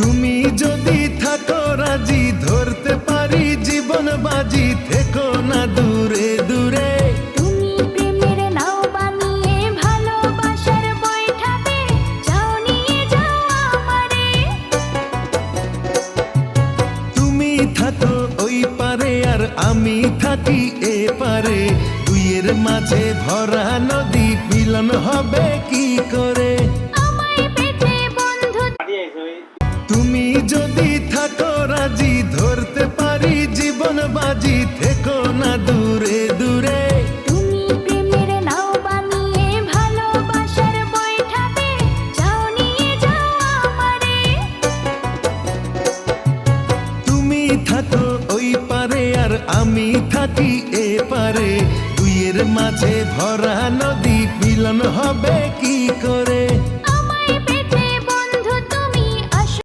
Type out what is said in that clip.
তুমি যদি থাকো রাজি ধরতে পারি জীবন বাজি, থেকো না দূরে দূরে। তুমি প্রেমের নাও বানিয়ে ভালোবাসার বৈঠাতে যাও নিয়ে যাও আমারে। তুমি থাকো ওই পারে আর আমি থাকি এ পারে, দুইয়ের মাঝে ভরা নদী মিলন হবে কি করে? আমায় পেতে বন্ধু তুমি যদি থাকো রাজি ধরতে পারি জীবন বাজি, থেকো না দূরে দূরে। তুমি প্রেমের নাও বানিয়ে ভালোবাসার বৈঠাতে যাও নিয়ে যাও আমারে। তুমি থাকো ওই পারে আর আমি থাকি এ পারে, দুইয়ের মাঝে ভরা নদী মিলন হবে কি করে?